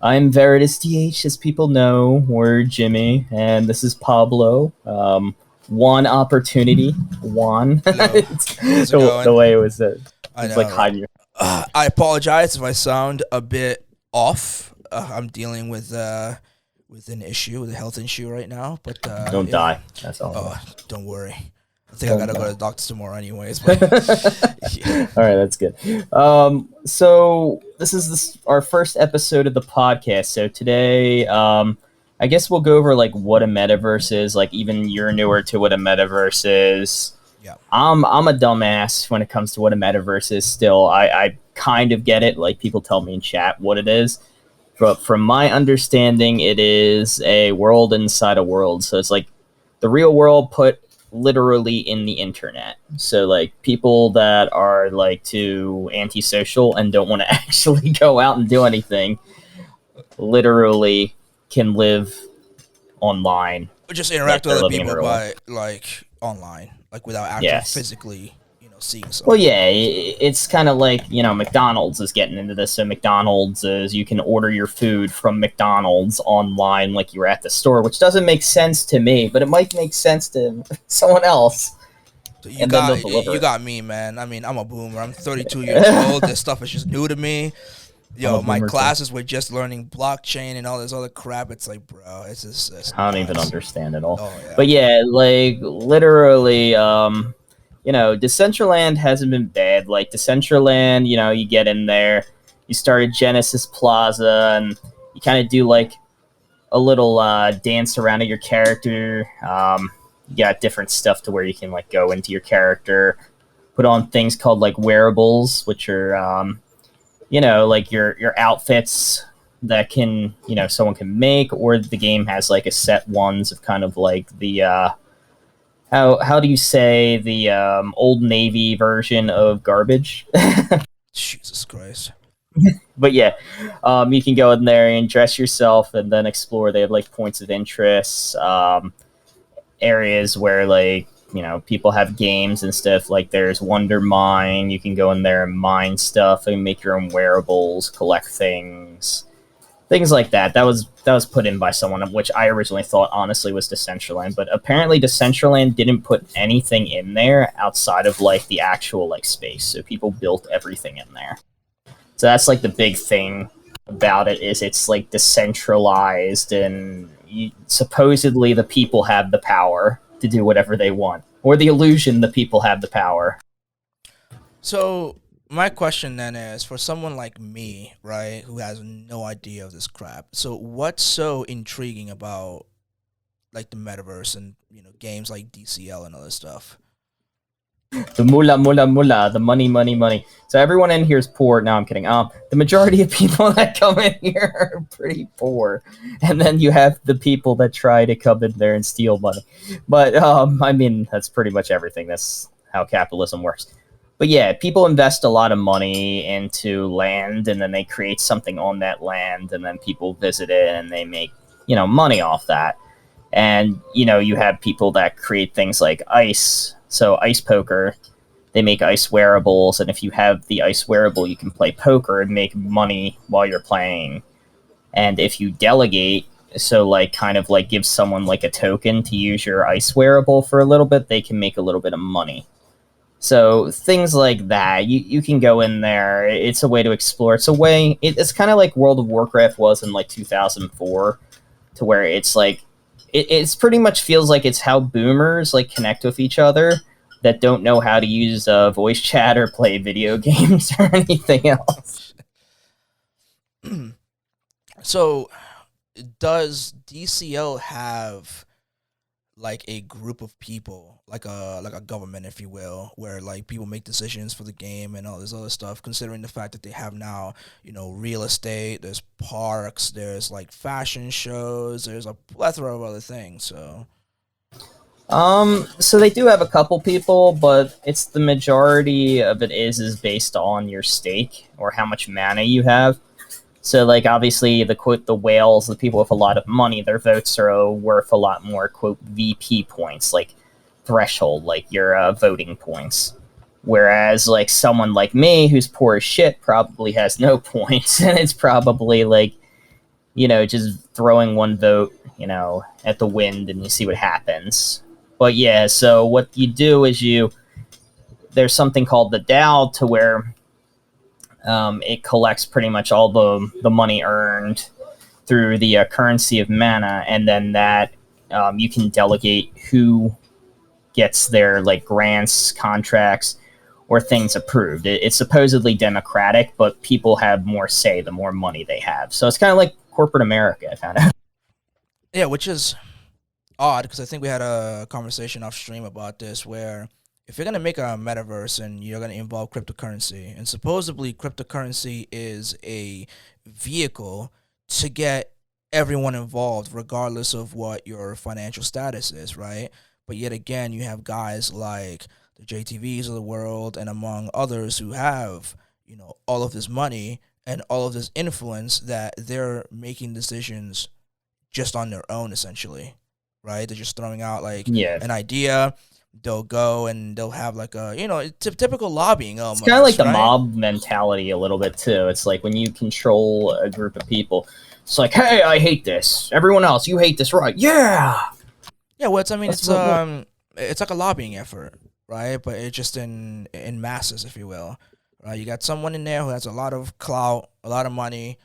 I'm Veritasdh, as people know, or Jimmy, and this is Pablo. One opportunity, one. Hello. How's it The going? way it was, I it's like know. hiding your. I apologize if I sound a bit off. I'm dealing with an issue, with a health issue right now. But Don't die. That's all. oh, don't worry. I think I Don't gotta go to die. the doctor tomorrow, anyways. All But yeah. right, that's good. So this is our first episode of the podcast. So today, I guess we'll go over like what a metaverse is. Like even you're newer to what a metaverse is. Yeah. I'm a dumbass when it comes to what a metaverse is. Still, I kind of get it. Like people tell me in chat what it is, but from my understanding, it is a world inside a world. So it's like the real world put literally in the internet. So like people that are like too antisocial and don't want to actually go out and do anything, literally can live online Just like interact with they're other living in people real life. by like online, like without actually Yes. physically, seeing Well, someone. yeah, it's kind of like, McDonald's is getting into this. So McDonald's is you can order your food from McDonald's online like you're at the store, which doesn't make sense to me, but it might make sense to someone else, So and then they'll deliver you it. got me, man. I mean, I'm a boomer. I'm 32 years old. This stuff is just new to me. I'm a My boomer too. classes were just learning blockchain and all this other crap. It's like, bro, it's I don't even nuts. understand it all. Oh yeah. But yeah, like literally, Decentraland hasn't been bad. Like Decentraland, you get in there, you start at Genesis Plaza, and you kind of do like a little dance around of your character. You got different stuff to where you can like go into your character, put on things called like wearables, which are like your outfits that can someone can make, or the game has like a set ones of kind of like the how do you say the old Navy version of garbage. Jesus Christ. But yeah, you can go in there and dress yourself and then explore. They have like points of interest, areas where like people have games and stuff. Like there's Wonder Mine. You can go in there and mine stuff and make your own wearables, collect things like that. That was put in by someone, which I originally thought honestly was Decentraland, but apparently Decentraland didn't put anything in there outside of like the actual like space. So people built everything in there. So that's like the big thing about it, is it's like decentralized, and supposedly the people have the power to do whatever they want, or the illusion the people have the power. So my question then is, for someone like me, right, who has no idea of this crap. So what's so intriguing about like the metaverse and games like DCL and other stuff? The mula, the money, money, money. So everyone in here is poor. No, I'm kidding. The majority of people that come in here are pretty poor, and then you have the people that try to come in there and steal money. But I mean, that's pretty much everything. That's how capitalism works. But yeah, people invest a lot of money into land, and then they create something on that land, and then people visit it, and they make money off that. And you have people that create things like ice. So ice poker, they make ice wearables, and if you have the ice wearable, you can play poker and make money while you're playing. And if you delegate, so like kind of like give someone like a token to use your ice wearable for a little bit, they can make a little bit of money. So things like that, you can go in there. It's a way to explore. It's kind of like World of Warcraft was in like 2004, to where it's like it's pretty much feels like it's how boomers like connect with each other that don't know how to use voice chat or play video games or anything else. So does DCL have like a group of people, like a government, if you will, where like people make decisions for the game and all this other stuff, considering the fact that they have now, real estate, there's parks, there's like fashion shows, there's a plethora of other things. So they do have a couple people, but it's the majority of it is based on your stake or how much mana you have. So, like, obviously, the whales, the people with a lot of money, their votes are worth a lot more, quote, VP points, like threshold, like your voting points. Whereas, like, someone like me, who's poor as shit, probably has no points, and it's probably, like, just throwing one vote, at the wind and you see what happens. But yeah, so what you do is there's something called the DAO to where it collects pretty much all the money earned through the currency of mana, and then that you can delegate who gets their like grants, contracts, or things approved. It's supposedly democratic, but people have more say the more money they have. So it's kind of like corporate America, kind of. Yeah, which is odd because I think we had a conversation off stream about this where if you're gonna make a metaverse and you're gonna involve cryptocurrency, and supposedly cryptocurrency is a vehicle to get everyone involved, regardless of what your financial status is, right? But yet again, you have guys like the JTVs of the world and among others who have, all of this money and all of this influence that they're making decisions just on their own, essentially, right? They're just throwing out like Yeah. an idea. They'll go and they'll have like a typical lobbying almost. It's kind of like the right? mob mentality a little bit too. It's like when you control a group of people, it's like, hey, I hate this. Everyone else, you hate this, right? Yeah. Yeah, well, it's That's what- it's like a lobbying effort, right? But it's just in masses, if you will, right? You got someone in there who has a lot of clout, a lot of money,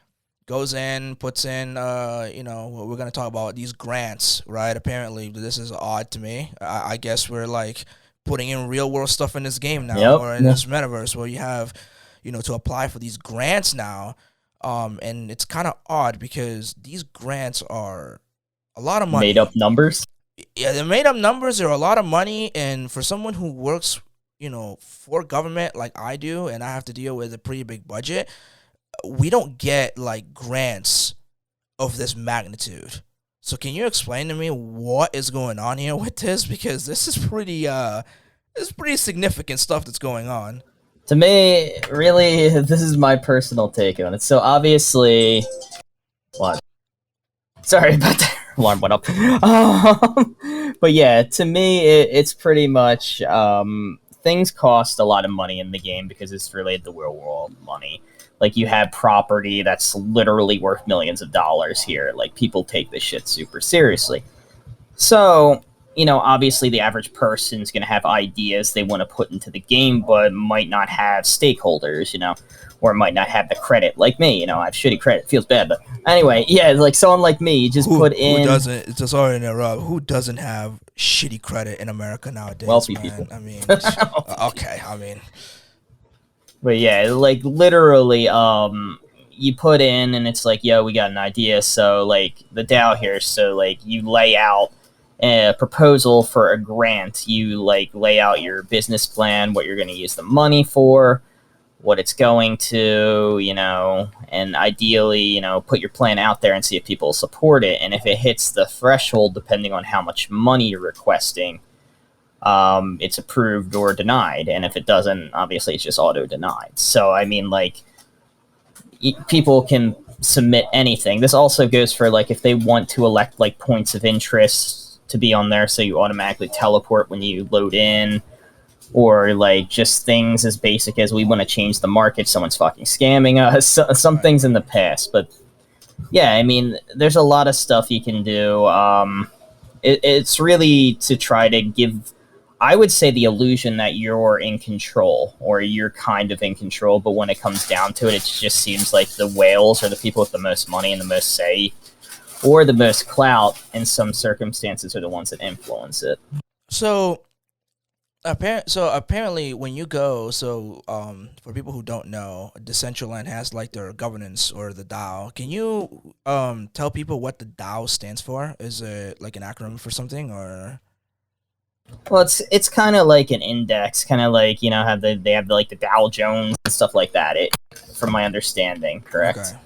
goes in, puts in, we're gonna talk about these grants, right? Apparently, this is odd to me. I guess we're like putting in real world stuff in this game now, Yep. or in this metaverse, where you have, to apply for these grants now, and it's kind of odd because these grants are a lot of money. Made up numbers. Yeah, they're made up numbers. They're a lot of money, and for someone who works, for government like I do, and I have to deal with a pretty big budget, we don't get like grants of this magnitude. So can you explain to me what is going on here with this? Because this is pretty significant stuff that's going on. To me, really, this is my personal take on it. So obviously, what? Sorry about that. Alarm went up. But yeah, to me, it's pretty much things cost a lot of money in the game because it's related to real world money. Like you have property that's literally worth millions of dollars here. Like people take this shit super seriously. So, obviously the average person's going to have ideas they want to put into the game, but might not have stakeholders, or might not have the credit. Like me, I have shitty credit. It feels bad, but anyway, yeah, like someone like me, you just put in. Who doesn't? It's sorry to interrupt. Who doesn't have shitty credit in America nowadays? Wealthy man? people. I mean, okay. I mean, but yeah, like literally, you put in, and it's like, yo, we got an idea. So like the DAO here, so like you lay out a proposal for a grant. You like lay out your business plan, what you're going to use the money for, what it's going to, and ideally, put your plan out there and see if people support it. And if it hits the threshold, depending on how much money you're requesting, it's approved or denied. And if it doesn't, obviously it's just auto denied. So, I mean, like, people can submit anything. This also goes for, like, if they want to elect, like, points of interest to be on there so you automatically teleport when you load in, or like just things as basic as we want to change the market, someone's fucking scamming us, some things in the past. But yeah, I mean, there's a lot of stuff you can do. It's really to try to give, I would say, the illusion that you're in control, or you're kind of in control, but when it comes down to it, it just seems like the whales are the people with the most money and the most say, or the most clout in some circumstances, are the ones that influence it. So apparently when you go, for people who don't know, Decentraland has like their governance, or the DAO. Can you tell people what the DAO stands for? Is it like an acronym for something, or? Well, it's kind of like an index, kind of like, have they have like the Dow Jones and stuff like that. From my understanding, correct? Okay.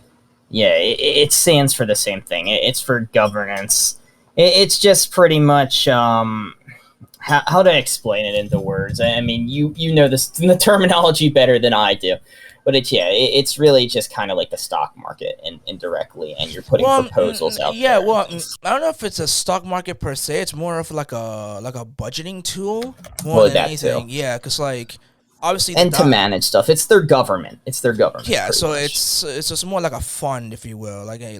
Yeah, it stands for the same thing. It's for governance. It's just pretty much how to explain it into words. I mean, you know the terminology better than I do, but it's really just kind of like the stock market indirectly, and you're putting proposals out. Yeah, there. well, I don't know if it's a stock market per se. It's more of like a budgeting tool more than anything. Too. Yeah, because like obviously and to manage stuff. It's their government. It's their government. Yeah, so much. it's just more like a fund, if you will, Yeah.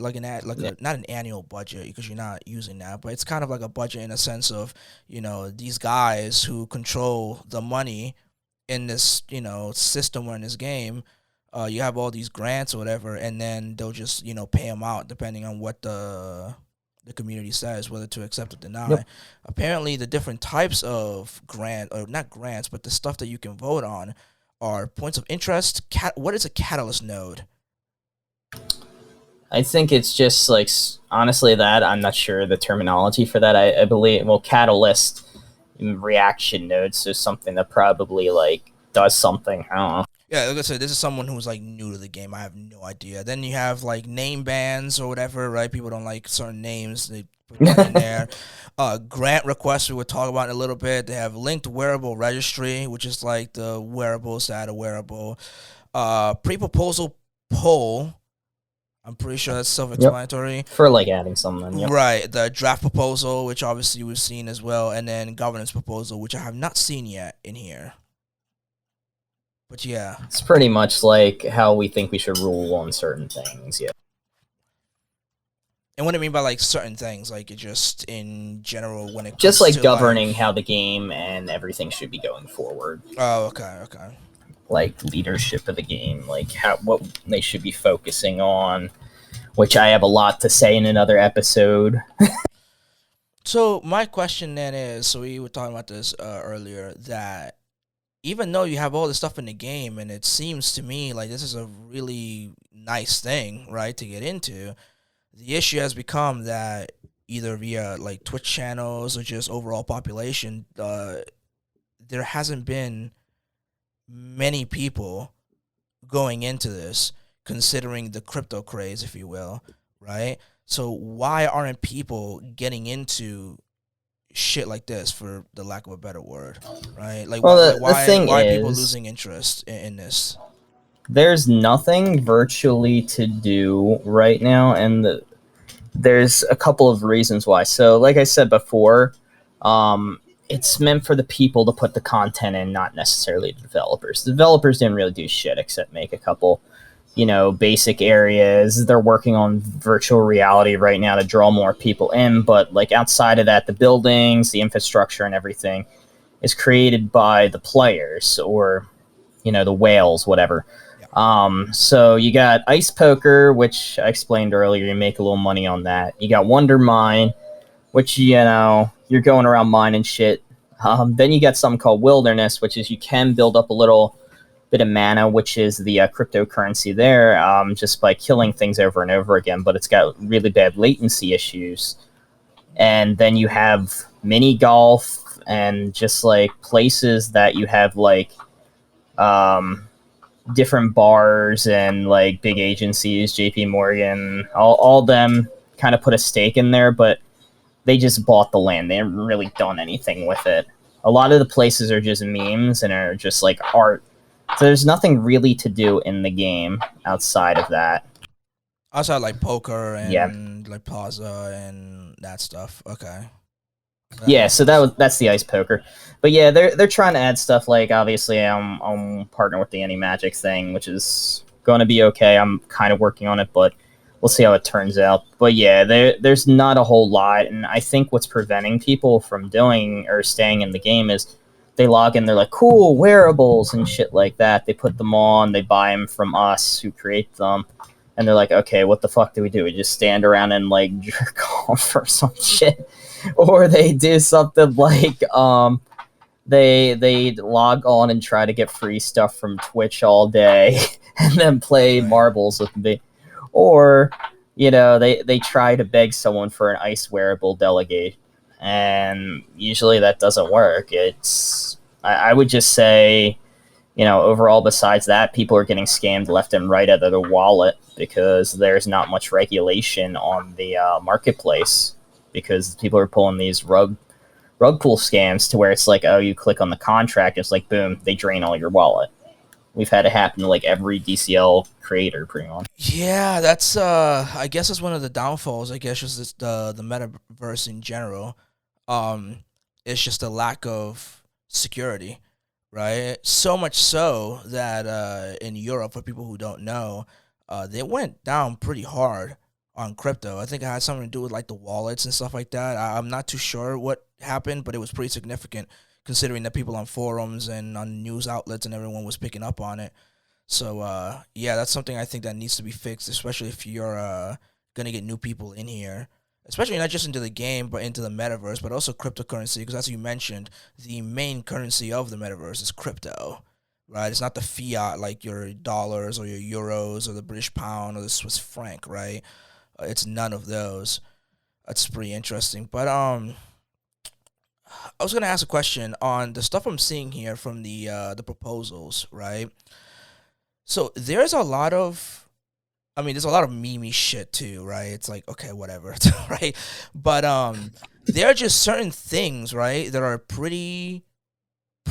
not an annual budget because you're not using that, but it's kind of like a budget in a sense of these guys who control the money in this system or in this game. You have all these grants or whatever, and then they'll just pay them out depending on what the community says, whether to accept or deny. Yep. Apparently, the different types of or not grants, but the stuff that you can vote on are points of interest. What is a catalyst node? I think it's just like, honestly, that I'm not sure the terminology for that. I believe, well, catalyst reaction nodes, so something that probably like does something. I don't know. Yeah, like I said, this is someone who's like new to the game. I have no idea. Then you have like name bans or whatever, right? People don't like certain names. They put that in there. Grant requests we would talk about in a little bit. They have linked wearable registry, which is like the wearables that are wearable. Pre-proposal poll. I'm pretty sure that's self-explanatory. Yep. For like adding something. Yep. Right. The draft proposal, which obviously we've seen as well, and then governance proposal, which I have not seen yet in here. But yeah, it's pretty much like how we think we should rule on certain things. Yeah. And what I mean by like certain things, like it just in general when it comes just like to governing like, how the game and everything should be going forward. Oh, okay. Like leadership of the game, like what they should be focusing on, which I have a lot to say in another episode. So my question then is, so we were talking about this earlier, that even though you have all this stuff in the game, and it seems to me like this is a really nice thing, right, to get into, the issue has become that either via like Twitch channels or just overall population, there hasn't been many people going into this, considering the crypto craze, if you will, right? So why aren't people getting into shit like this, for the lack of a better word, right? Like, well, why are people is, losing interest in this? There's nothing virtually to do right now, and there's a couple of reasons why. So, like I said before, it's meant for the people to put the content in, not necessarily the developers. The developers didn't really do shit except make a couple, basic areas. They're working on virtual reality right now to draw more people in, but like outside of that, the buildings, the infrastructure, and everything is created by the players, or the whales, whatever. So you got Ice Poker, which I explained earlier. You make a little money on that. You got Wonder Mine, which you're going around mining shit. Then you got something called Wilderness, which is you can build up a little bit of mana, which is the cryptocurrency there, just by killing things over and over again, but it's got really bad latency issues. And then you have mini golf and just like places that you have like different bars and like big agencies, JP Morgan, all them kind of put a stake in there, but they just bought the land. They haven't really done anything with it. A lot of the places are just memes and are just like art. So there's nothing really to do in the game outside of that. Outside like poker and like Plaza and that stuff. Okay. Yeah, so that's the Ice Poker. But yeah, they're trying to add stuff like, obviously I'm partner with the Magic thing, which is going to be okay. I'm kind of working on it, but we'll see how it turns out. But yeah, there's not a whole lot, and I think what's preventing people from doing or staying in the game is they log in, they're like, cool, wearables and shit like that. They put them on, they buy them from us who create them, and they're like, okay, what the fuck do? We just stand around and like jerk off or some shit? Or they do something like they log on and try to get free stuff from Twitch all day and then play marbles with me. Or, they try to beg someone for an ice wearable delegate, and usually that doesn't work. I would just say, overall, besides that, people are getting scammed left and right out of their wallet because there's not much regulation on the marketplace, because people are pulling these rug pull scams to where it's like, oh, you click on the contract, it's like, boom, they drain all your wallet. We've had it happen to like every DCL creator pretty much. Yeah, that's I guess that's one of the downfalls. I guess just the metaverse in general. It's just a lack of security. right? So much so that in Europe, for people who don't know, they went down pretty hard on crypto. I think it had something to do with like the wallets and stuff like that. I'm not too sure what happened, but it was pretty significant considering that people on forums and on news outlets and everyone was picking up on it. So yeah, that's something I think that needs to be fixed, especially if you're gonna get new people in here, especially not just into the game but into the metaverse, but also cryptocurrency. Because as you mentioned, the main currency of the metaverse is crypto, right? It's not the fiat like your dollars or your euros or the British pound or the Swiss franc, right? It's none of those. That's pretty interesting. But I was gonna ask a question on the stuff I'm seeing here from the proposals, right? So there's a lot of, I mean, there's a lot of meme shit too, right? It's like, okay, whatever, right? But there are just certain things, right, that are pretty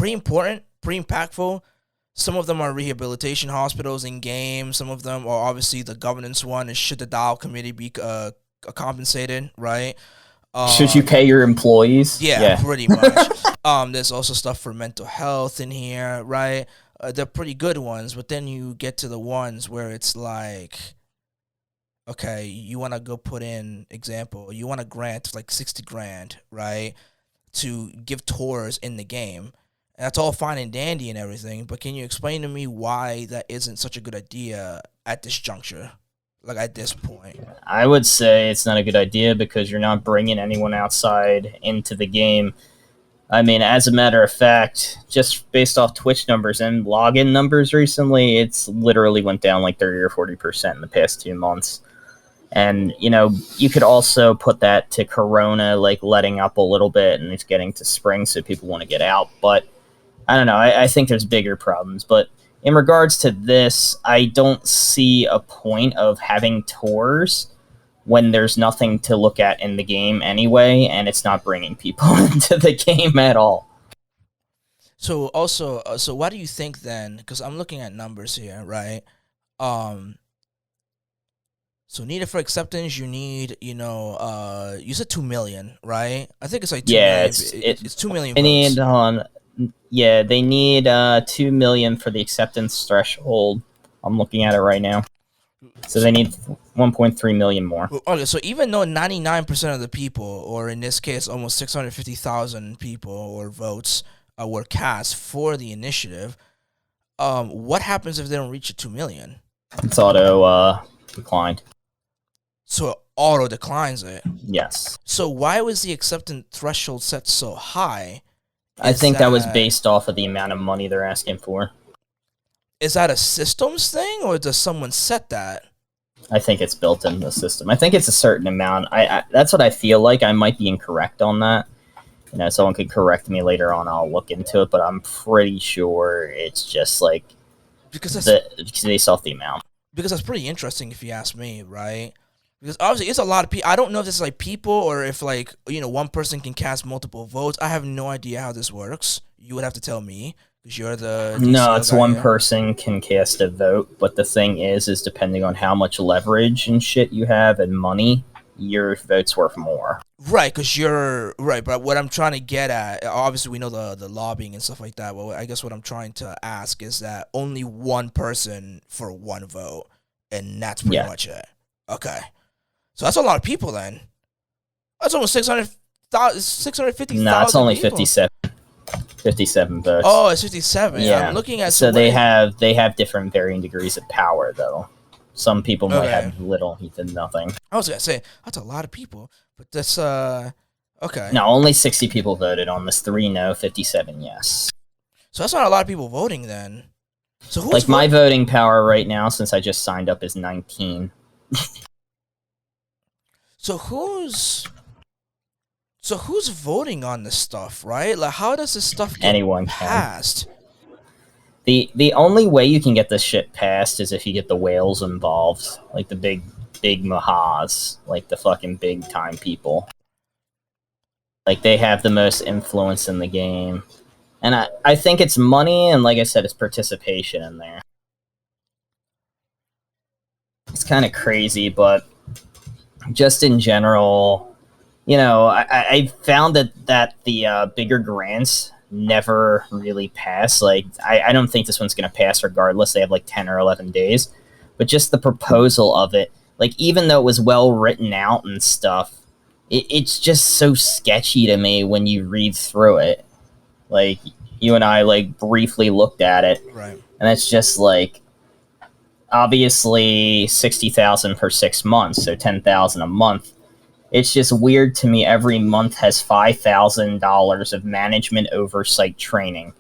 important, pretty impactful. Some of them are rehabilitation hospitals in games. Some of them are obviously the governance one, and should the DAO committee be compensated, right? Should you pay your employees? Yeah, pretty much. There's also stuff for mental health in here, right? They're pretty good ones, but then you get to the ones where it's like, okay, you want to go put in, example, you want to grant like 60 grand, right, to give tours in the game. And that's all fine and dandy and everything, but can you explain to me why that isn't such a good idea at this juncture? Like at this point, I would say it's not a good idea because you're not bringing anyone outside into the game. I mean, as a matter of fact, just based off Twitch numbers and login numbers recently, it's literally went down like 30 or 40% in the past 2 months. And, you know, you could also put that to Corona, like letting up a little bit, and it's getting to spring, so people want to get out. But I don't know. I think there's bigger problems. But in regards to this, I don't see a point of having tours when there's nothing to look at in the game anyway, and it's not bringing people into the game at all. so also, so why do you think then? Because I'm looking at numbers here, right? Um, so needed for acceptance, you need, you said 2 million, right? I think it's like 2 million. It's 2 million They votes. they need 2 million for the acceptance threshold. I'm looking at it right now. So they need 1.3 million more. Okay, so even though 99% of the people, or in this case, almost 650,000 people or votes were cast for the initiative, what happens if they don't reach the 2 million? It's auto declined. So it auto declines it. Yes. So why was the acceptance threshold set so high? I think that was based off of the amount of money they're asking for. Is that a systems thing, or does someone set that? I think it's built in the system. I think it's a certain amount. I that's what I feel like. I might be incorrect on that. You know, someone could correct me later on. I'll look into it, but I'm pretty sure it's just like because that's based off the amount. Because that's pretty interesting if you ask me, right? Because obviously it's a lot of people. I don't know if it's like people or if like, one person can cast multiple votes. I have no idea how this works. You would have to tell me because you're the No, it's one person can cast a vote, but the thing is depending on how much leverage and shit you have and money, your vote's worth more. Right, because you're right. But what I'm trying to get at, obviously we know the lobbying and stuff like that. Well, I guess what I'm trying to ask is that only one person for one vote, and that's pretty much it. Okay. So that's a lot of people then. That's almost 650,000. No, it's only people. 57 votes. Oh, it's 57. Yeah. I'm looking at so they have different varying degrees of power though. Some people might have little, even nothing. I was gonna say that's a lot of people, but that's okay. No, only 60 people voted on this. 3 no, 57 yes. So that's not a lot of people voting then. So who's like my voting power right now, since I just signed up, is 19. So who's voting on this stuff, right? Like, how does this stuff get passed? The only way you can get this shit passed is if you get the whales involved, like the big mahas, like the fucking big time people. Like they have the most influence in the game, and I think it's money, and like I said, it's participation in there. It's kind of crazy, but just in general, I found that the bigger grants never really pass. Like, I don't think this one's going to pass regardless. They have like 10 or 11 days. But just the proposal of it, like, even though it was well written out and stuff, it's just so sketchy to me when you read through it. Like, you and I, like, briefly looked at it. Right. And it's just like, obviously 60,000 per 6 months, so 10,000 a month. It's just weird to me. Every month has $5,000 of management oversight training.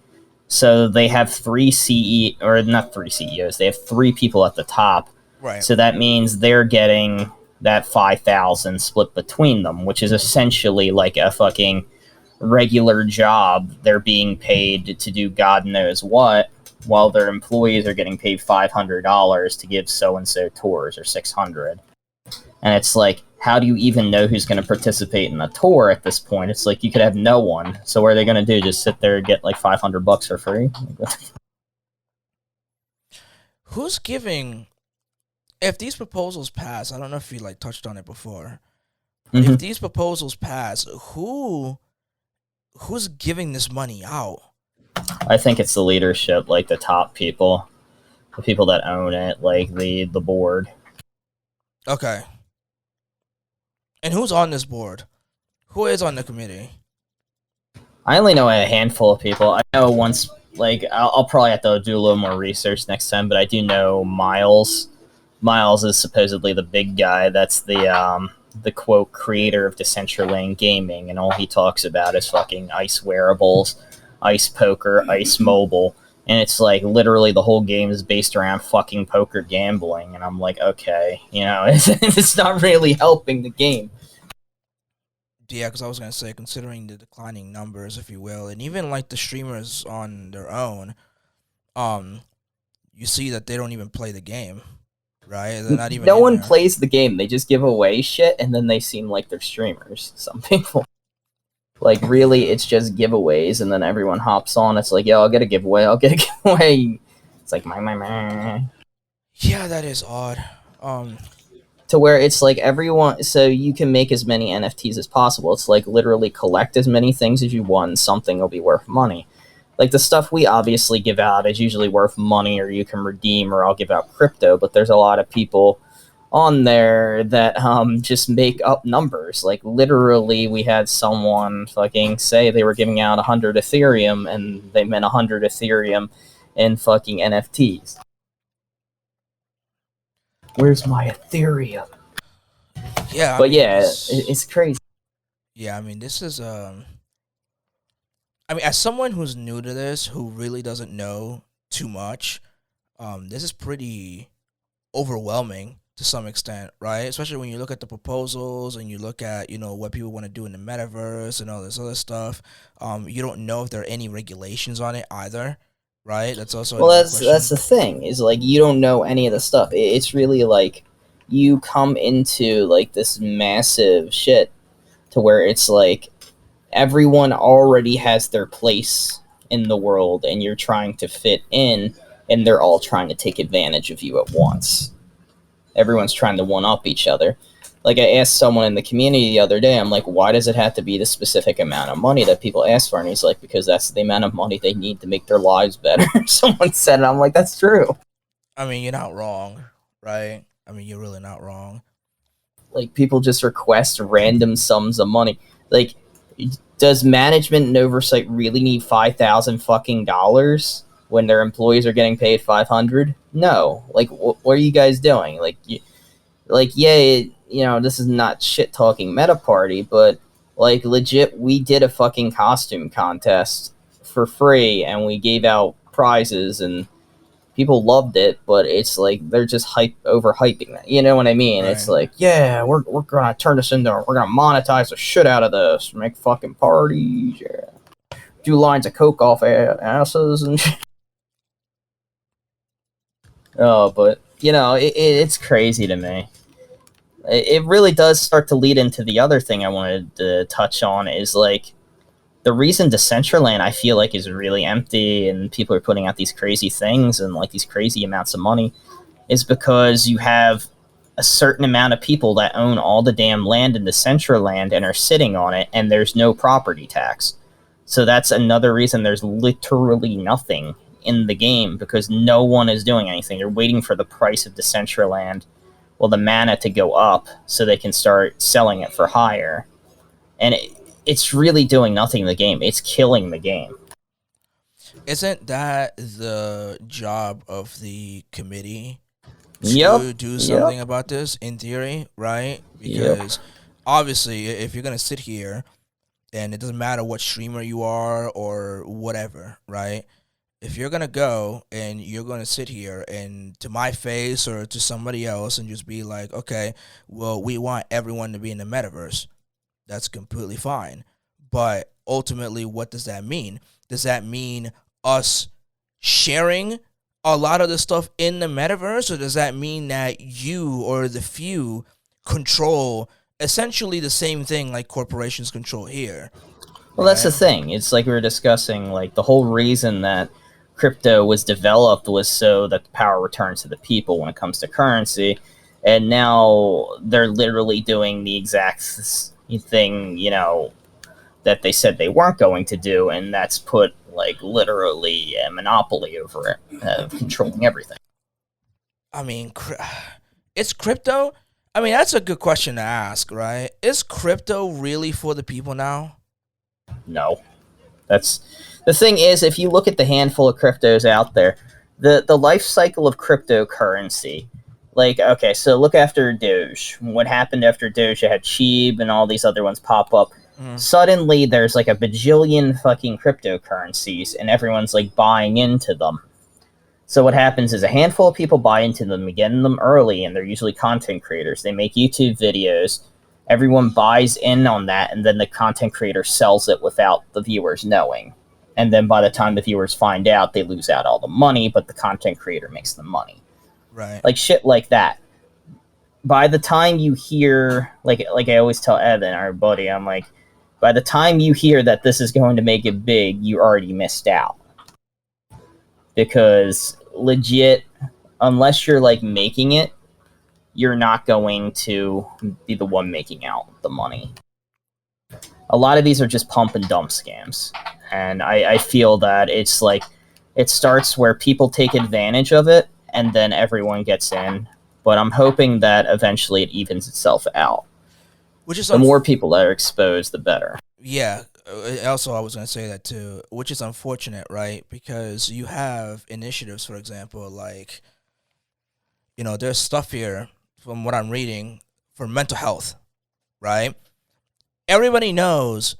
So they have not three CEOs. They have 3 people at the top. Right. So that means they're getting that 5,000 split between them, which is essentially like a fucking regular job. They're being paid to do God knows what, while their employees are getting paid $500 to give so-and-so tours, or $600. And it's like, how do you even know who's going to participate in the tour at this point? It's like, you could have no one. So what are they going to do? Just sit there and get like $500 for free? Who's giving... If these proposals pass, I don't know if you like touched on it before. Mm-hmm. If these proposals pass, who's giving this money out? I think it's the leadership, like the top people, the people that own it, like the board. Okay. And who's on this board? Who is on the committee? I only know a handful of people. I know once, like, I'll probably have to do a little more research next time, but I do know Miles. Miles is supposedly the big guy. That's the quote creator of Decentraland gaming, and all he talks about is fucking ice wearables, ice poker, ice mobile, and it's like literally the whole game is based around fucking poker gambling. And I'm like, okay, you know, it's not really helping the game. Yeah, because I was gonna say, considering the declining numbers, if you will, and even like the streamers on their own, you see that they don't even play the game. Right? They're not even. No one plays the game. They just give away shit, and then they seem like they're streamers. Some people, like, really, it's just giveaways, and then everyone hops on. It's like, yo, I'll get a giveaway. I'll get a giveaway. It's like my. Yeah, that is odd. To where it's like everyone, so you can make as many NFTs as possible. It's like literally collect as many things as you want. Something will be worth money. Like, the stuff we obviously give out is usually worth money, or you can redeem, or I'll give out crypto, but there's a lot of people on there that just make up numbers. Like, literally, we had someone fucking say they were giving out 100 Ethereum, and they meant 100 Ethereum in fucking NFTs. Where's my Ethereum? Yeah. But yeah, it's crazy. Yeah, I mean, this is... I mean, as someone who's new to this, who really doesn't know too much, this is pretty overwhelming to some extent, right? Especially when you look at the proposals and you look at, you know, what people want to do in the metaverse and all this other stuff. You don't know if there are any regulations on it either, right? That's also that's the thing, is like, you don't know any of the stuff. It's really like you come into like this massive shit to where it's like everyone already has their place in the world, and you're trying to fit in, and they're all trying to take advantage of you at once. Everyone's trying to one-up each other. Like, I asked someone in the community the other day, I'm like, why does it have to be the specific amount of money that people ask for? And he's like, because that's the amount of money they need to make their lives better. Someone said it. I'm like, that's true. I mean, you're not wrong, right? I mean, you're really not wrong. Like, people just request random sums of money. Like, does management and oversight really need $5,000 fucking dollars when their employees are getting paid $500? No. Like, what are you guys doing? Like, yeah, you know, this is not shit talking Meta Party, but like, legit, we did a fucking costume contest for free, and we gave out prizes, and people loved it, but it's like they're just overhyping that. You know what I mean? Right. It's like, yeah, we're gonna turn this into, we're gonna monetize the shit out of this, make fucking parties, yeah, do lines of coke off asses and shit. Oh, but you know, it's crazy to me. It really does start to lead into the other thing I wanted to touch on, is like, the reason Decentraland, I feel like, is really empty and people are putting out these crazy things and like these crazy amounts of money is because you have a certain amount of people that own all the damn land in Decentraland and are sitting on it, and there's no property tax. So that's another reason there's literally nothing in the game, because no one is doing anything. They're waiting for the price of Decentraland, well, the mana to go up so they can start selling it for higher. And it's really doing nothing in the game. It's killing the game. Isn't that the job of the committee Yep. to do something about this, in theory, right? Because obviously, if you're going to sit here, and it doesn't matter what streamer you are or whatever, right? If you're going to go and you're going to sit here and to my face or to somebody else and just be like, okay, well, we want everyone to be in the metaverse, that's completely fine. But ultimately, what does that mean? Does that mean us sharing a lot of the stuff in the metaverse, or does that mean that you or the few control essentially the same thing like corporations control here? Well, that's the thing. It's like we were discussing, like, the whole reason that crypto was developed was so that the power returns to the people when it comes to currency. And now they're literally doing the exact thing, that they said they weren't going to do, and that's put, like, literally a monopoly over it, controlling everything. I mean, it's crypto? I mean, that's a good question to ask, right? Is crypto really for the people now? No. That's the thing is, if you look at the handful of cryptos out there, the life cycle of cryptocurrency, like, okay, so look after Doge. What happened after Doge? You had Cheeb and all these other ones pop up. Suddenly, there's like a bajillion fucking cryptocurrencies, and everyone's like buying into them. So what happens is a handful of people buy into them, get in them early, and they're usually content creators. They make YouTube videos. Everyone buys in on that, and then the content creator sells it without the viewers knowing. And then by the time the viewers find out, they lose out all the money, but the content creator makes the money. Right. Like shit like that. By the time you hear, like I always tell Evan, our buddy, I'm like, by the time you hear that this is going to make it big, you already missed out. Because legit, unless you're like making it, you're not going to be the one making out the money. A lot of these are just pump and dump scams. And I feel that it's like, it starts where people take advantage of it, and then everyone gets in. But I'm hoping that eventually it evens itself out. Which is the more people that are exposed, the better. Yeah. Also, I was going to say that too, which is unfortunate, right? Because you have initiatives, for example, like, there's stuff here from what I'm reading for mental health, right? Everybody knows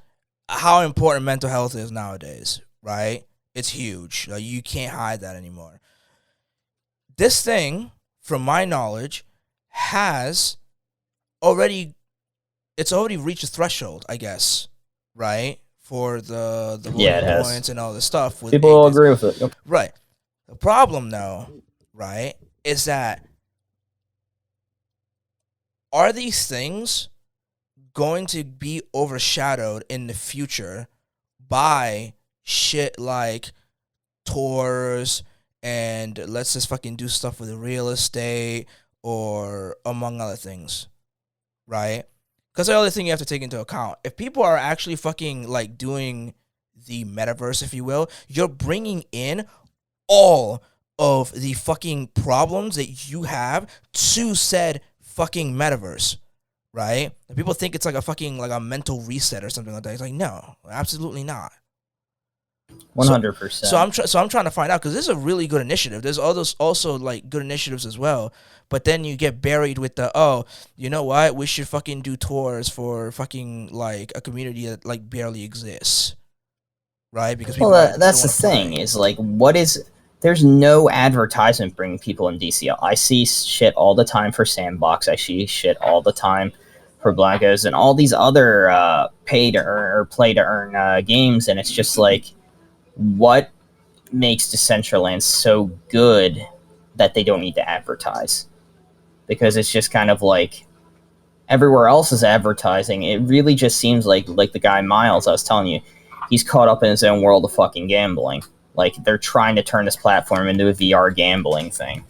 how important mental health is nowadays, right? It's huge. Like, you can't hide that anymore. This thing, from my knowledge, it's already reached a threshold, I guess, right? For the points and all this stuff. People will agree with it. Yep. Right. The problem, though, right, is that are these things going to be overshadowed in the future by shit like tours and let's just fucking do stuff with real estate or among other things, right? Because the other thing you have to take into account, if people are actually fucking like doing the metaverse, if you will, you're bringing in all of the fucking problems that you have to said fucking metaverse, right? And people think it's like a fucking like a mental reset or something like that. It's like, no, absolutely not. 100%. So I'm trying to find out, because this is a really good initiative. There's also like good initiatives as well, but then you get buried with the, oh, you know what? We should fucking do tours for fucking like a community that like barely exists, right? Because people that's the thing is like, there's no advertisement bringing people in DCL. I see shit all the time for Sandbox. I see shit all the time for Blackos and all these other pay to earn or play to earn games, and it's just like, what makes Decentraland so good that they don't need to advertise? Because it's just kind of like everywhere else is advertising. It really just seems like the guy Miles I was telling you, he's caught up in his own world of fucking gambling. Like, they're trying to turn this platform into a VR gambling thing.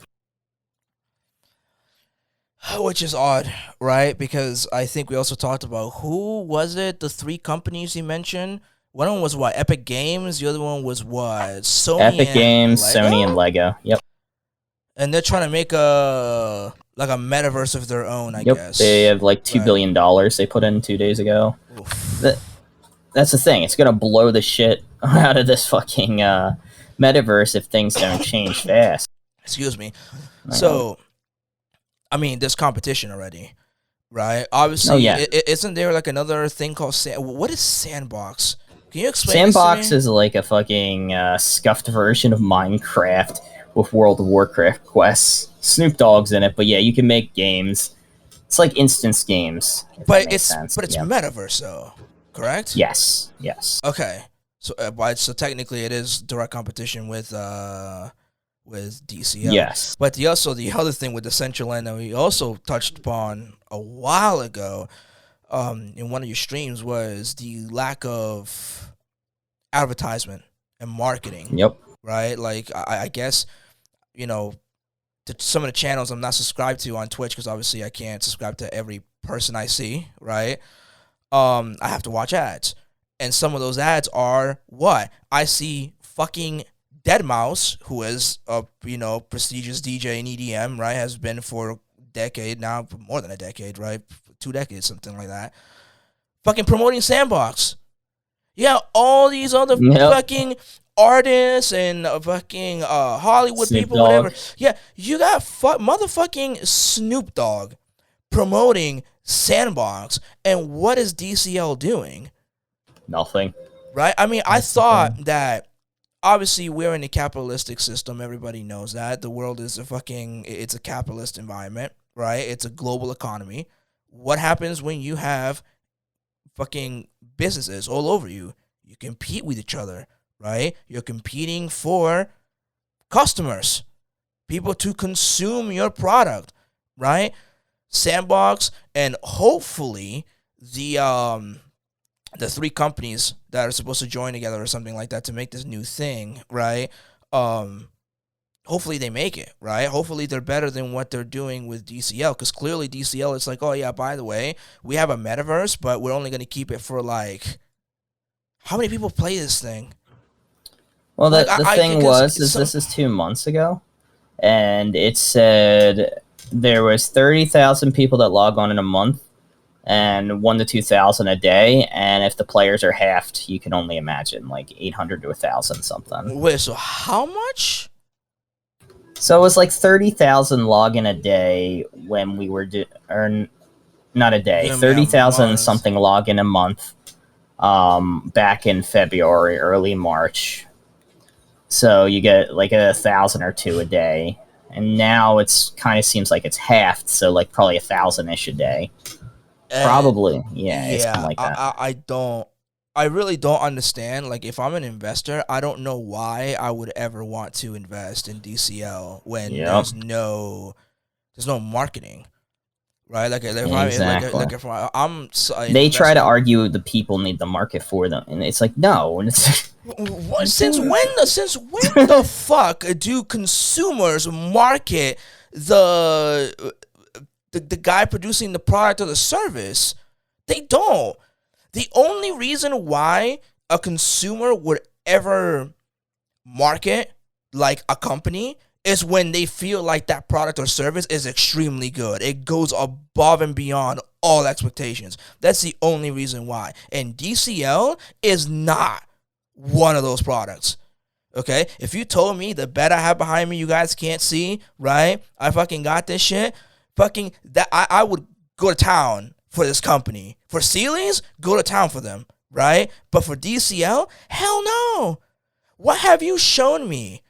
Which is odd, right? Because I think we also talked about, who was it? The 3 companies you mentioned One was what, Epic Games. The other one was what, Sony Epic and Games, Lego? Sony, and Lego. Yep. And they're trying to make a metaverse of their own, I guess. They have like $2 billion they put in 2 days ago. That's the thing. It's gonna blow the shit out of this fucking metaverse if things don't change fast. Excuse me. So, I mean, there's competition already, right? Obviously, isn't there like another thing called what is Sandbox? Can you explain? Sandbox is like a fucking scuffed version of Minecraft with World of Warcraft quests. Snoop Dogg's in it, but yeah, you can make games. It's like instance games. But it's metaverse though, correct? Yes. Okay. So so technically it is direct competition with DCL. Yes. But the other thing with Decentraland that we also touched upon a while ago in one of your streams was the lack of advertisement and marketing. Yep. Right? Like I guess, some of the channels I'm not subscribed to on Twitch, because obviously I can't subscribe to every person I see, right? I have to watch ads. And some of those ads are what? I see fucking Deadmau5, who is a prestigious DJ in EDM, right? Has been for a decade now, more than a decade, right? 2 decades, something like that. Fucking promoting Sandbox. Yeah, all these other fucking artists and fucking Hollywood Snoop people, Dogg. whatever. Yeah, you got motherfucking Snoop Dogg promoting Sandbox, and what is DCL doing? Nothing. Right? I mean, I thought that obviously we're in a capitalistic system. Everybody knows that. The world is it's a capitalist environment, right? It's a global economy. What happens when you have fucking businesses all over you? You compete with each other, right? You're competing for customers, people to consume your product, right? Sandbox and hopefully the 3 companies that are supposed to join together or something like that to make this new thing, right? Hopefully they make it, right? Hopefully they're better than what they're doing with DCL, because clearly DCL is like, oh yeah, by the way, we have a metaverse, but we're only going to keep it for like, how many people play this thing? Well, the thing this is 2 months ago, and it said there was 30,000 people that log on in a month, and 1,000 to 2,000 a day, and if the players are halved, you can only imagine like 800 to 1,000 something. Wait, so how much? So it was like 30,000 login a day when we were not a day, 30,000 something login a month, back in February, early March. So you get like 1,000 or 2 a day, and now it's kind of seems like it's halved, so like probably 1,000-ish a day. Probably, it's like that. I really don't understand. Like, if I'm an investor, I don't know why I would ever want to invest in DCL when there's no marketing, right? Like, if they try to argue the people need the market for them, and it's like no. Since when the fuck do consumers market the guy producing the product or the service? They don't. The only reason why a consumer would ever market like a company is when they feel like that product or service is extremely good. It goes above and beyond all expectations. That's the only reason why. And DCL is not one of those products. Okay? If you told me the bet I have behind me you guys can't see, right? I fucking got this shit. Fucking that I would go to town for this company. For ceilings, go to town for them, right? But for DCL, hell no. What have you shown me,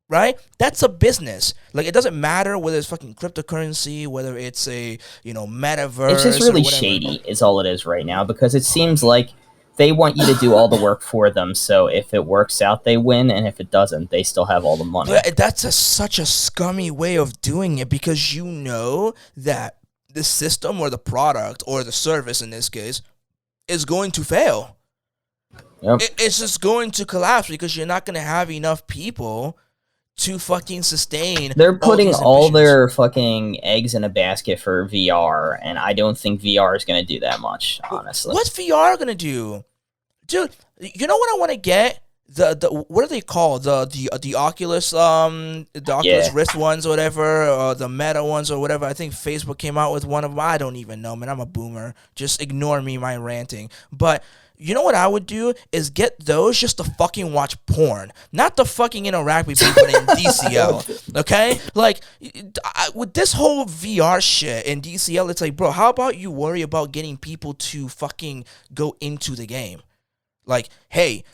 right? That's a business. Like, it doesn't matter whether it's fucking cryptocurrency, whether it's a, metaverse. It's just really shady is all it is right now, because it seems like they want you to do all the work for them. So if it works out, they win. And if it doesn't, they still have all the money. But that's such a scummy way of doing it, because you know that the system or the product or the service in this case is going to fail. Yep. It's just going to collapse because you're not going to have enough people to fucking sustain. They're putting all their fucking eggs in a basket for VR, and I don't think VR is going to do that much, honestly. What's VR going to do? Dude, you know what I want to get? The what are they called? The Oculus the Oculus Rift ones or whatever, or the Meta ones or whatever. I think Facebook came out with one of them. I don't even know, man. I'm a boomer. Just ignore me, my ranting. But you know what I would do is get those just to fucking watch porn, not to fucking interact with people in DCL. Okay, like with this whole VR shit in DCL, it's like, bro, how about you worry about getting people to fucking go into the game? Like, hey,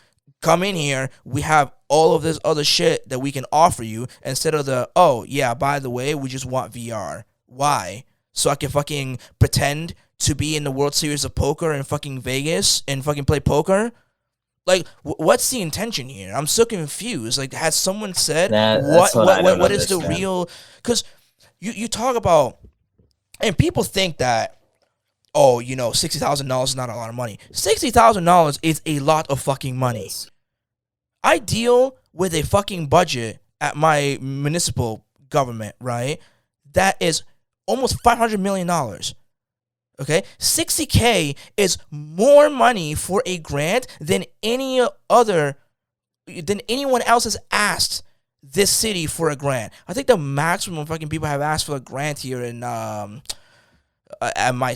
come in here, we have all of this other shit that we can offer you, instead of the, oh, yeah, by the way, we just want VR. Why? So I can fucking pretend to be in the World Series of Poker in fucking Vegas and fucking play poker? Like, what's the intention here? I'm so confused. Like, has someone said what is the real... Because you talk about... And people think that, oh, you know, $60,000 is not a lot of money. $60,000 is a lot of fucking money. I deal with a fucking budget at my municipal government, right? That is almost $500 million. Okay? $60K is more money for a grant than anyone else has asked this city for a grant. I think the maximum fucking people have asked for a grant here in at my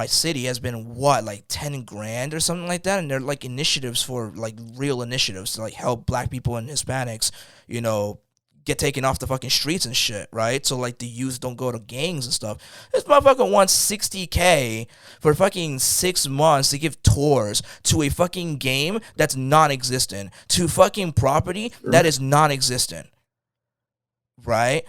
city has been what, like 10 grand or something like that, and they're like initiatives for like real initiatives to like help black people and Hispanics, you know, get taken off the fucking streets and shit, right? So like the youth don't go to gangs and stuff. This motherfucker wants $60K for fucking 6 months to give tours to a fucking game that's non-existent, to fucking property that is non-existent, right?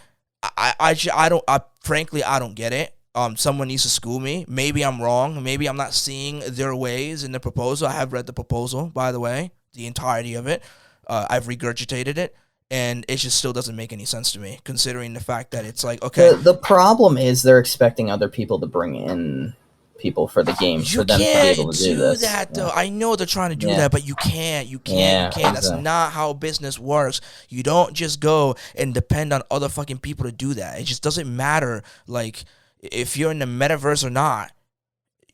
Frankly, I don't get it. Someone needs to school me. Maybe I'm wrong. Maybe I'm not seeing their ways in the proposal. I have read the proposal, by the way, the entirety of it. I've regurgitated it, and it just still doesn't make any sense to me, considering the fact that it's like, okay. The problem is they're expecting other people to bring in people for the games for them to be able to do this. That, though. I know they're trying to do that, but you can't. You can't. That's not how business works. You don't just go and depend on other fucking people to do that. It just doesn't matter, like, if you're in the metaverse or not.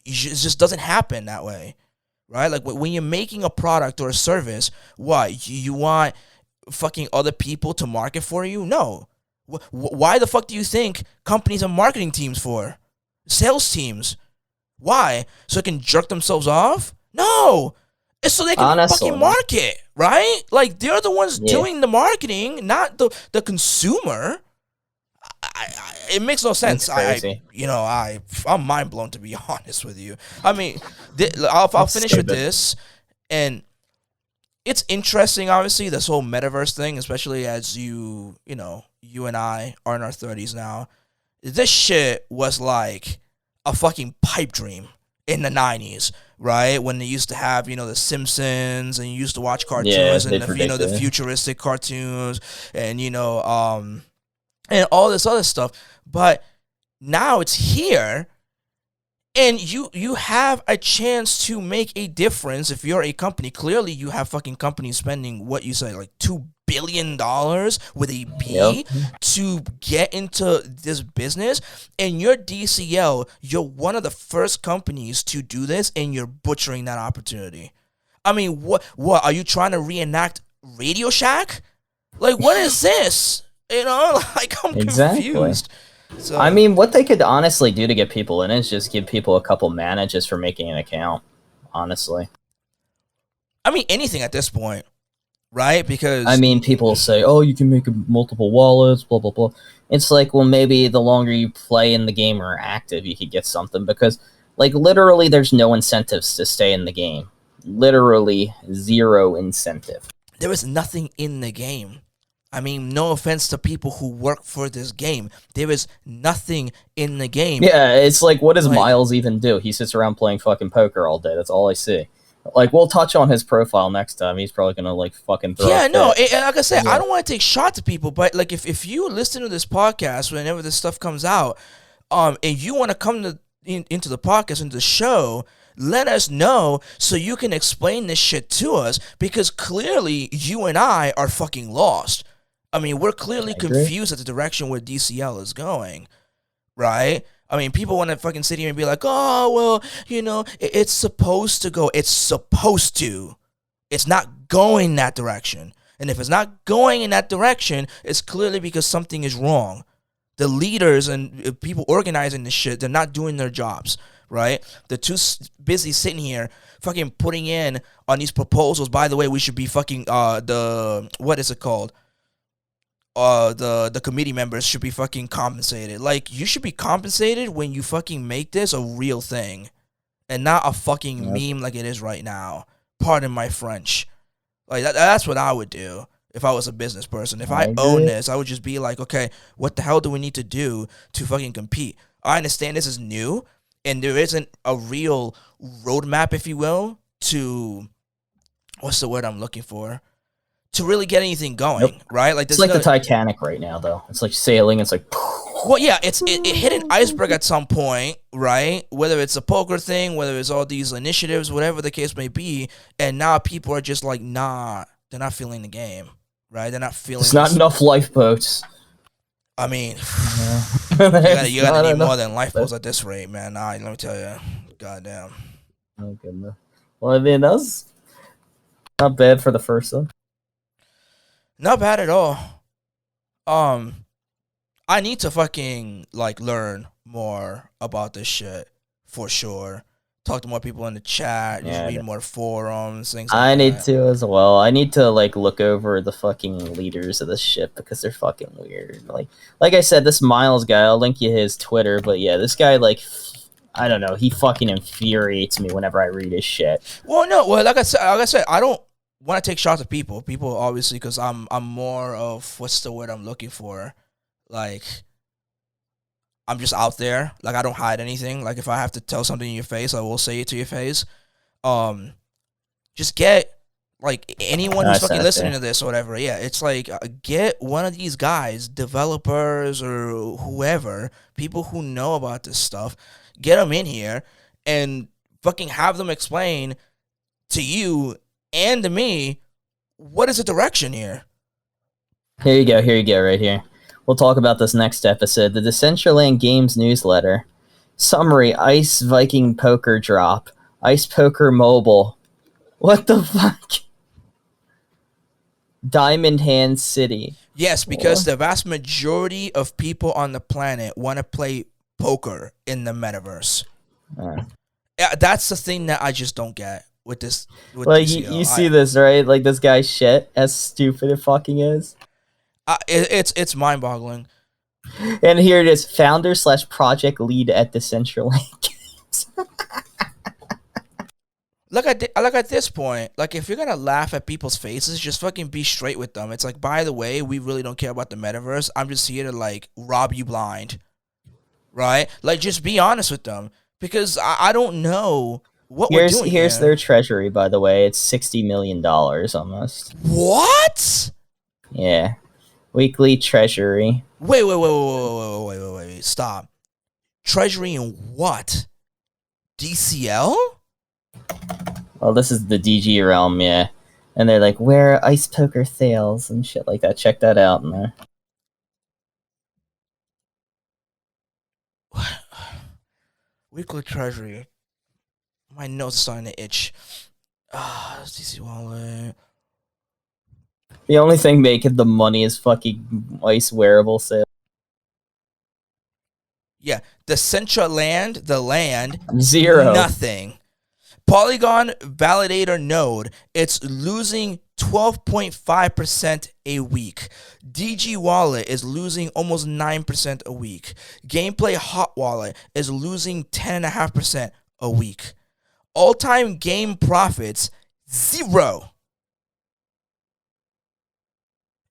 It just doesn't happen that way, right? Like, when you're making a product or a service, what, you want fucking other people to market for you? No. Why the fuck do you think companies have marketing teams for? Sales teams. Why? So they can jerk themselves off? No. It's so they can fucking market, right? Like, they're the ones doing the marketing, not the consumer. It makes no sense. I'm mind blown, to be honest with you. I mean, I'll finish with this, and it's interesting, obviously, this whole metaverse thing, especially as you and I are in our 30s now. This shit was like a fucking pipe dream in the 90s, right? When they used to have, the Simpsons, and you used to watch cartoons, and the futuristic cartoons, and and all this other stuff. But now it's here, and you have a chance to make a difference if you're a company. Clearly, you have fucking companies spending, what you say, like $2 billion with a B to get into this business. And you're DCL, you're one of the first companies to do this, and you're butchering that opportunity. I mean, what are you trying to reenact Radio Shack? Like, what is this? Like, I'm confused. So, I mean, what they could honestly do to get people in is just give people a couple mana just for making an account, honestly. I mean, anything at this point, right? Because, I mean, people say, oh, you can make multiple wallets, blah, blah, blah. It's like, well, maybe the longer you play in the game or are active, you could get something. Because, like, literally, there's no incentives to stay in the game. Literally, zero incentive. There is nothing in the game. I mean, no offense to people who work for this game. There is nothing in the game. Yeah, it's like, what does Miles even do? He sits around playing fucking poker all day. That's all I see. Like, we'll touch on his profile next time. He's probably gonna, like, fucking throw like I said, I don't want to take shots at people, but, like, if you listen to this podcast whenever this stuff comes out, and you want to come into the podcast, into the show, let us know so you can explain this shit to us, because clearly you and I are fucking lost. I mean, we're clearly confused at the direction where DCL is going, right? I mean, people want to fucking sit here and be like, oh, well, it's supposed to go. It's supposed to. It's not going in that direction. And if it's not going in that direction, it's clearly because something is wrong. The leaders and people organizing this shit, they're not doing their jobs, right? They're too busy sitting here fucking putting in on these proposals. By the way, we should be fucking what is it called? The committee members should be fucking compensated. Like, you should be compensated when you fucking make this a real thing and not a fucking meme like it is right now. Pardon my French. Like, that's what I would do if I was a business person. If I own this, I would just be like, okay, what the hell do we need to do to fucking compete? I understand this is new, and there isn't a real roadmap, if you will, to, what's the word I'm looking for? To really get anything going, right? Like, it's like the Titanic right now, though. It's like sailing. It's like, well, yeah, it hit an iceberg at some point, right? Whether it's a poker thing, whether it's all these initiatives, whatever the case may be, and now people are just like, nah, they're not feeling the game, right? They're not feeling. It's not enough lifeboats. I mean, you gotta need more than lifeboats at this rate, man. Let me tell you, goddamn. Oh goodness. Well, I mean, that was not bad for the first one. Not bad at all. I need to fucking like learn more about this shit for sure. Talk to more people in the chat. Just read more forums. Things. Like I need to as well. I need to like look over the fucking leaders of this shit because they're fucking weird. Like I said, this Miles guy. I'll link you his Twitter. But yeah, this guy I don't know. He fucking infuriates me whenever I read his shit. Well, no. Well, like I said, I don't want to take shots at people. People obviously, because I'm more of, what's the word I'm looking for? Like, I'm just out there. Like, I don't hide anything. Like, if I have to tell something in your face, I will say it to your face. Just get, like, anyone who's fucking listening to this or whatever. Yeah, it's like, get one of these guys, developers or whoever, people who know about this stuff, get them in here and fucking have them explain to you and to me, what is the direction here? Here you go, right here. We'll talk about this next episode. The Decentraland Games newsletter. Summary, Ice Viking Poker drop. Ice Poker Mobile. What the fuck? Diamond Hand City. Yes, because the vast majority of people on the planet want to play poker in the metaverse. That's the thing that I just don't get with this. Like, you see this, right? Like, this guy's shit, as stupid it fucking is. It's mind-boggling. And here it is, founder/project lead at Decentraland Games. Look at this point. Like, if you're gonna laugh at people's faces, just fucking be straight with them. It's like, by the way, we really don't care about the metaverse. I'm just here to like rob you blind, right? Like, just be honest with them, because I don't know what we're doing. Here's their treasury, by the way. It's $60 million almost. What? Yeah. Weekly treasury. Wait. Stop. Treasury in what? DCL? Well, this is the DG realm, yeah. And they're like, where ice poker sales and shit like that. Check that out in there. Weekly treasury. My nose is starting to itch. DC wallet. The only thing making the money is fucking ice wearable sales. Yeah, Decentraland, the land, 0. nothing. Polygon validator node, it's losing 12.5% a week. DG wallet is losing almost 9% a week. Gameplay hot wallet is losing 10.5% a week. All-time game profits, 0.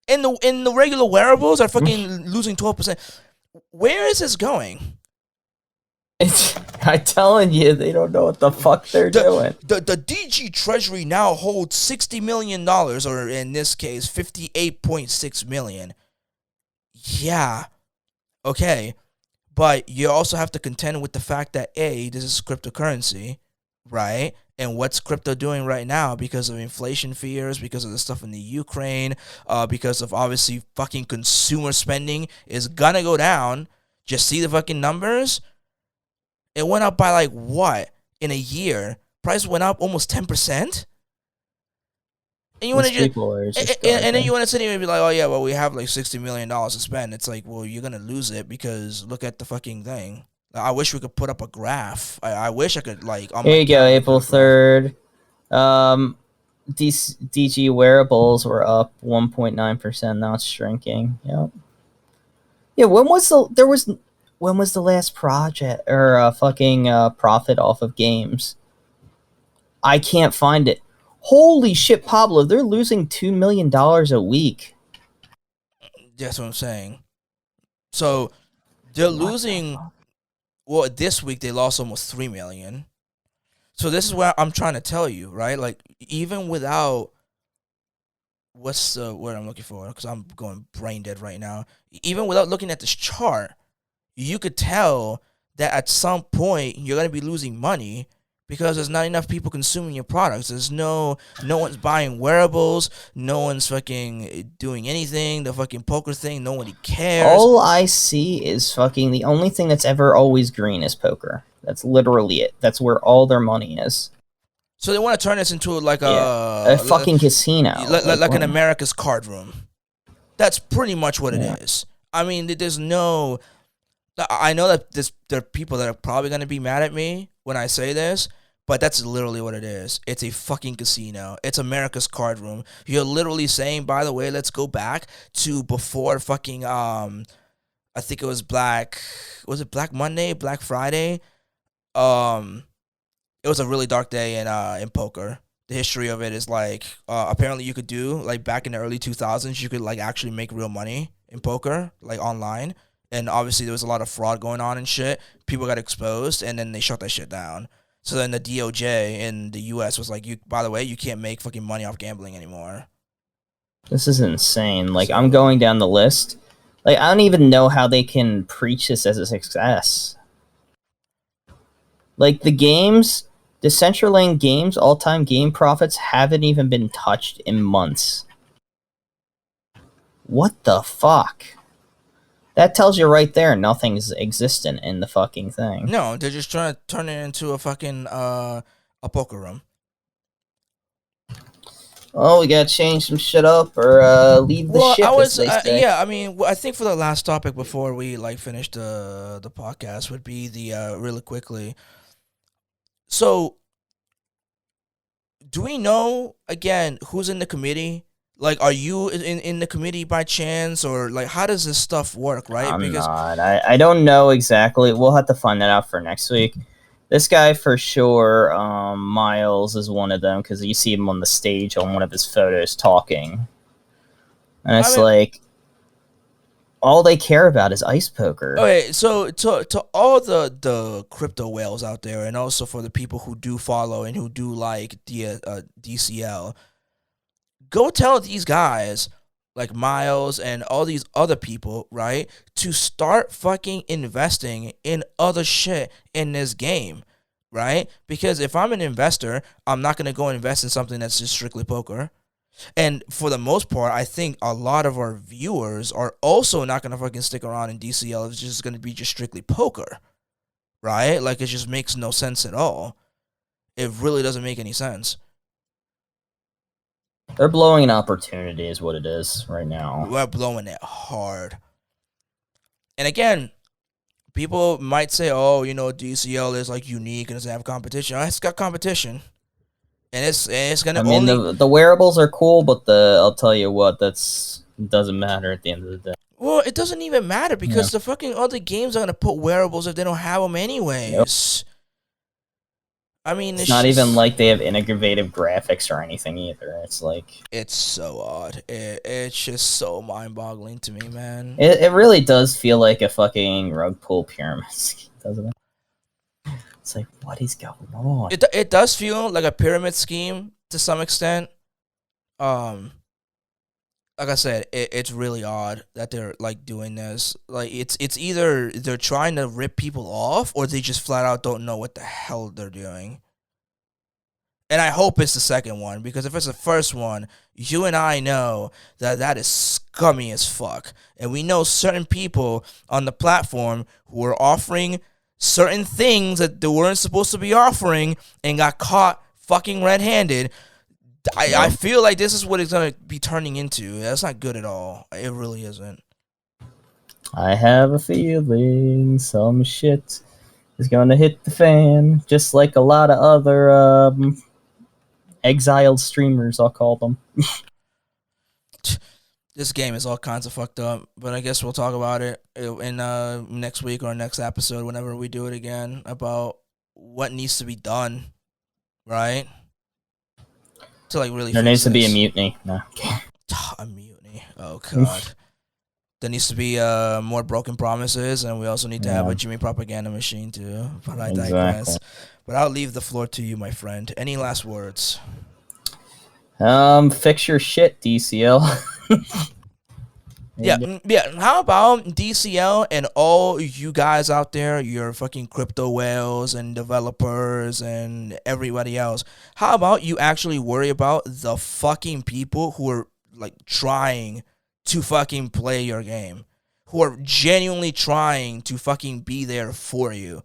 In the regular wearables are fucking losing 12%. Where is this going? I'm telling you, they don't know what the fuck they're doing. The DG Treasury now holds $60 million, or in this case, $58.6 million. Yeah. Okay. But you also have to contend with the fact that, A, this is cryptocurrency, right? And what's crypto doing right now because of inflation fears, because of the stuff in the Ukraine, because of obviously fucking consumer spending is gonna go down. Just see the fucking numbers. It went up by, like, what? In a year? Price went up almost 10%? And you want These to just people are just and then you garbage. want to sit here and be like, oh yeah, well we have like $60 million to spend. It's like, well, you're gonna lose it because look at the fucking thing. I wish we could put up a graph. I wish I could like on Here my you go, calendar put April a graph. 3rd. DG wearables were up 1.9%. Now it's shrinking. Yep. Yeah. When was the last project or fucking profit off of games? I can't find it. Holy shit, Pablo! They're losing $2 million a week. That's what I'm saying. So they're What the losing. fuck? Well, this week they lost almost 3 million. So this is what I'm trying to tell you, right? Like even without what's the word I'm looking for? Because I'm going brain dead right now. Even without looking at this chart, you could tell that at some point you're gonna be losing money because there's not enough people consuming your products. There's no one's buying wearables, no one's fucking doing anything. The fucking poker thing, nobody cares. All I see is fucking the only thing that's ever always green is poker. That's literally it. That's where all their money is. So they want to turn this into like Yeah, a fucking casino. like an America's card room. That's pretty much what it Yeah. is. I mean, there's no. I know that there are people that are probably gonna be mad at me when I say this, but that's literally what it is. It's a fucking casino. It's America's card room. You're literally saying, by the way, let's go back to before fucking I think it was it Black Monday, Black Friday? Um, it was a really dark day in poker. The history of it is like apparently you could do like back in the early 2000s you could like actually make real money in poker like online, and obviously there was a lot of fraud going on and shit. People got exposed and then they shut that shit down. So then the DOJ in the US was like, you by the way, you can't make fucking money off gambling anymore. This is insane. Like, So I'm going down the list. Like, I don't even know how they can preach this as a success. Like, the games, Decentraland games, all-time game profits haven't even been touched in months. What the fuck? That tells you right there nothing's existent in the fucking thing. no, they're just trying to turn it into a fucking a poker room. Oh, we gotta change some shit up or leave the Well, ship, I as was they say. yeah. I mean, I think for the last topic before we like finish the podcast would be the really quickly. So, do we know again who's in the committee? Like, are you in the committee by chance, or like how does this stuff work? Right? I'm Because not. I don't know exactly. We'll have to find that out for next week. This guy for sure, Miles is one of them because you see him on the stage on one of his photos talking, and it's like all they care about is ice poker. okay, so to all the crypto whales out there, and also for the people who do follow and who do like the DCL, go tell these guys like Miles and all these other people, right, to start fucking investing in other shit in this game, right? Because if I'm an investor, I'm not gonna go invest in something that's just strictly poker. And for the most part, I think a lot of our viewers are also not gonna fucking stick around in DCL. It's just gonna be just strictly poker, right? Like it just makes no sense at all. It really doesn't make any sense. They're blowing an opportunity, is what it is right now. We're blowing it hard. And again, people might say, "Oh, you know, DCL is like unique and doesn't have competition." It's got competition, and it's gonna I mean, only. the wearables are cool, but I'll tell you what, that's doesn't matter at the end of the day. Well, it doesn't even matter because Yeah. the fucking other games are gonna put wearables if they don't have them anyways. I mean, It's not even like they have innovative graphics or anything either. It's like it's so odd. It's just so mind-boggling to me, man. it really does feel like a fucking rug pull pyramid scheme, doesn't it? It's like, what is going on? It does feel like a pyramid scheme to some extent. Like I said, it's really odd that they're like doing this. Like it's either they're trying to rip people off or they just flat out don't know what the hell they're doing. And I hope it's the second one, because if it's the first one, you and I know that that is scummy as fuck. And we know certain people on the platform who are offering certain things that they weren't supposed to be offering and got caught fucking red-handed. I feel like this is what it's gonna be turning into. That's not good at all. It really isn't. I have a feeling some shit is gonna hit the fan, just like a lot of other exiled streamers, I'll call them. This game is all kinds of fucked up, but I guess we'll talk about it in next week or next episode, whenever we do it again, about what needs to be done, right? To like really There fix needs to be a this. mutiny. No. A mutiny. Oh god. There needs to be more broken promises, and we also need to have a Jimmy propaganda machine too. But I digress. Exactly. But I'll leave the floor to you, my friend. Any last words? Fix your shit, DCL. Yeah. How about DCL and all you guys out there, your fucking crypto whales and developers and everybody else? How about you actually worry about the fucking people who are like trying to fucking play your game, who are genuinely trying to fucking be there for you,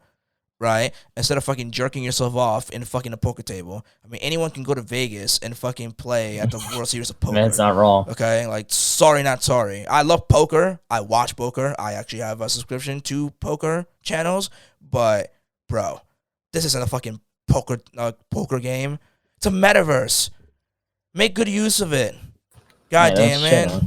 right? Instead of fucking jerking yourself off in fucking a poker table. I mean, anyone can go to Vegas and fucking play at the World Series of Poker. That's not wrong. Okay, like, sorry, not sorry. I love poker. I watch poker. I actually have a subscription to poker channels. But, bro, this isn't a fucking poker game. It's a metaverse. Make good use of it. God damn it.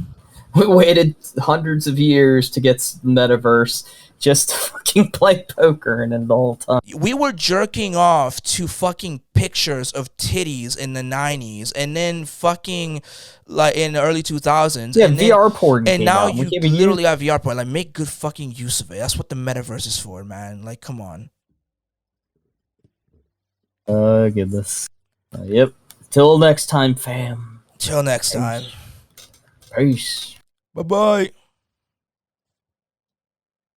We waited hundreds of years to get Metaverse just to fucking play poker, and then the whole time we were jerking off to fucking pictures of titties in the 90s, and then fucking like in the early 2000s. Yeah, and VR porn. And now you literally have VR porn. Like, make good fucking use of it. That's what the metaverse is for, man. Like, come on. Goodness. Yep. Till next time, fam. Till next time. Peace. Bye-bye.